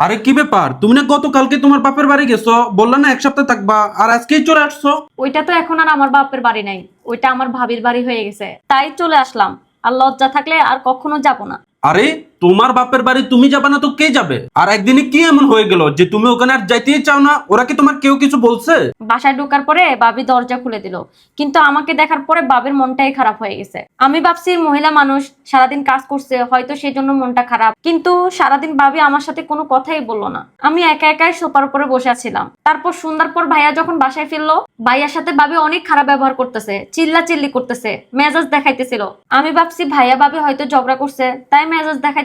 আরে কি ব্যাপার, তুমি না গতকালকে তোমার বাপের বাড়ি গেছো, বললা না এক সপ্তাহ থাকবা, আর আজকেই চলে আসছো? ওইটা তো এখন আর আমার বাপের বাড়ি নাই, ওইটা আমার ভাবির বাড়ি হয়ে গেছে, তাই চলে আসলাম। আর লজ্জা থাকলে আর কখনো যাব না। আরে তোমার বাপের বাড়ি তুমি যাবে না তো কে যাবে? আর একদিনে কি এমন হয়ে গেল যে তুমি ওখানে আর যাইতেই চাও না? ওরা কি তোমার কেউ কিছু বলছে? বাসায় ঢোকার পরে বাবি দরজা খুলে দিল, কিন্তু আমাকে দেখার পরে বাবির মনটাই খারাপ হয়ে গেছে। আমি ভাবছি মহিলা মানুষ, সারাদিন কাজ করছে, হয়তো সেই জন্য মনটা খারাপ, কিন্তু সারাদিন বাবি আমার সাথে কোনো কথাই বললো না। আমি একা একাই সোফার উপরে বসে আছিলাম। তারপর সন্ধ্যার পর ভাইয়া যখন বাসায় ফিরলো, ভাইয়ার সাথে বাবি অনেক খারাপ ব্যবহার করতেছে, চিল্লা চিল্লি করতেছে, মেজাজ দেখাইতেছিল। আমি ভাবছি ভাইয়া বাবি হয়তো ঝগড়া করছে, তাই মেজাজ দেখাইতেছিল।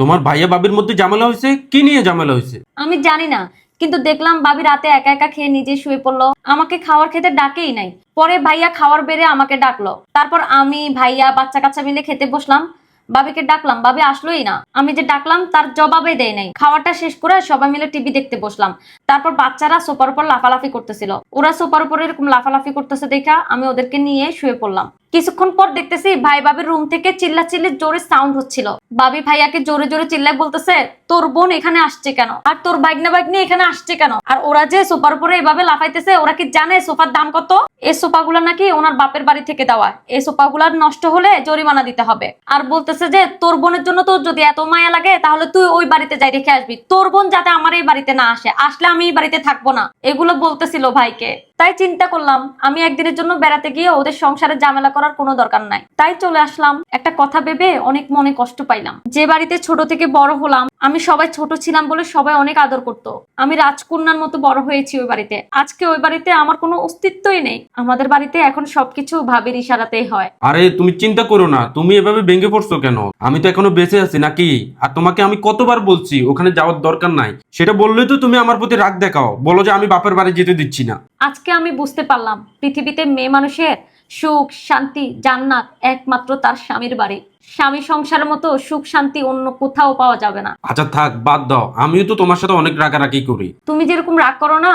তোমার ভাইয়া বাবির মধ্যে ঝামেলা হয়েছে? কি নিয়ে ঝামেলা হয়েছে? আমি জানি না, কিন্তু দেখলাম ভাবি রাতে একা একা খেয়ে নিজে শুয়ে পড়লো, আমাকে খাওয়ার খেতে ডাকেই নাই। পরে ভাইয়া খাওয়ার বেড়ে আমাকে ডাকলো, তারপর আমি ভাইয়া বাচ্চা কাচ্চা মিলে খেতে বসলাম। ভাবিকে ডাকলাম, ভাবি আসলোই না। আমি যে ডাকলাম তার জবাবে দেয় নাই। খাওয়াটা শেষ করে সবাই মিলে টিভি দেখতে বসলাম। তারপর বাচ্চারা সোফার উপর লাফালাফি করতেছিল, ওরা সোফার উপর এরকম লাফালাফি করতেছে দেখা আমি ওদেরকে নিয়ে শুয়ে পড়লাম। কিছুক্ষণ পর দেখতেছি ভাই বাবির রুম থেকে চিল্লা চিল্লি জোরে সাউন্ড হচ্ছিল। বাবি ভাইয়াকে জোরে জোরে চিল্লায় বলতেছে, তোর বোন এখানে আসছে কেন, আর তোর বাইকনা বাইকনি এখানে আসছে কেন? আর ওরা যে সোফার উপরে এভাবে লাফাইতেছে, ওরা কি জানে সোফার দাম কত? এই সোফাগুলো নাকি ওনার বাপের বাড়ি থেকে দেওয়া, এই সোফাগুলার নষ্ট হলে জরিমানা দিতে হবে। আর বলতেছে যে তোর বোনের জন্য তোর যদি এত মায়া লাগে তাহলে তুই ওই বাড়িতে যাই রেখে আসবি, তোর বোন যাতে আমার এই বাড়িতে না আসে, আসলে আমি এই বাড়িতে থাকবো না, এগুলো বলতেছিল ভাইকে। তাই চিন্তা করলাম আমি একদিনের জন্য বেড়াতে গিয়ে ওদের সংসারে ঝামেলা করার কোনো দরকার নাই, তাই চলে আসলাম। একটা কথা ভেবে অনেক মনে কষ্ট পাইলাম। যে বাড়িতে ছোট থেকে বড় হলাম, আমি সবাই ছোট ছিলাম বলে সবাই অনেক আদর করত, আমি রাজকন্যার মতো বড় হয়েছি ওই বাড়িতে। আজকে ওই বাড়িতে আমার কোনো অস্তিত্বই নেই। আমাদের বাড়িতে এখন সবকিছু ভাবির ইশারাতেই হয়। আরে তুমি চিন্তা করো না, তুমি এভাবে ভেঙে পড়ছো কেন? আমি তো এখনো বেঁচে আছি নাকি? আর তোমাকে আমি কতবার বলছি ওখানে যাওয়ার দরকার নাই, সেটা বললেই তো তুমি আমার প্রতি রাগ দেখাও, বলো যে আমি বাপের বাড়ি যেতে দিচ্ছি না। আজকে আমি বুঝতে পারলাম পৃথিবীতে মেয়ে মানুষের সুখ শান্তি জান্নাত একমাত্র তার স্বামীর বাড়ি। স্বামী সংসারের মতো সুখ শান্তি অন্য কোথাও পাওয়া যাবে না। আচ্ছা থাক, বাদ দাও, আমিও তো তোমার সাথে অনেক রাগারাগি করি। তুমি যেরকম রাগ করো না,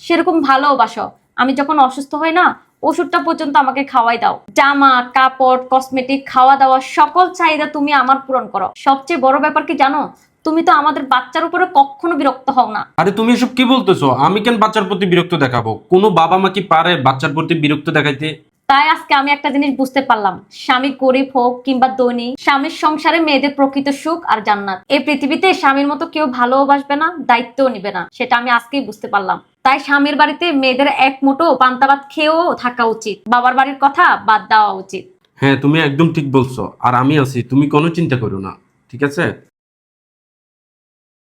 সেরকম ভালোবাসো। আমি যখন অসুস্থ হই না, ওষুধটা পর্যন্ত আমাকে খাওয়াই দাও। জামা কাপড় কসমেটিক খাওয়া দাওয়া সকল চাহিদা তুমি আমার পূরণ করো। সবচেয়ে বড় ব্যাপার কি জানো? তুমি তো আমাদের বাচ্চার উপরে কখনো বিরক্ত হও না। আরে তুমি এসব কি বলতেছো? আমি কেন বাচ্চার প্রতি বিরক্ত দেখাবো? কোনো বাবা মা কি পারে বাচ্চার প্রতি বিরক্ত দেখাইতে? তাই আজকে আমি একটা জিনিস বুঝতে পারলাম, স্বামী গরিব হোক কিংবা ধনী, স্বামীর সংসারে মেয়েদের প্রকৃত সুখ আর জান্নাত। এই পৃথিবীতে স্বামীর মতো কেউ ভালোবাসবে না, দায়িত্বও নিবে না, সেটা আমি আজকেই বুঝতে পারলাম। তাই স্বামীর বাড়িতে মেয়েদের এক মুঠো পান্তা ভাত খেয়েও থাকা উচিত, বাবার বাড়ির কথা বাদ দেওয়া উচিত। হ্যাঁ তুমি একদম ঠিক বলছো, আর আমি আছি, তুমি কোনো চিন্তা করো না, ঠিক আছে?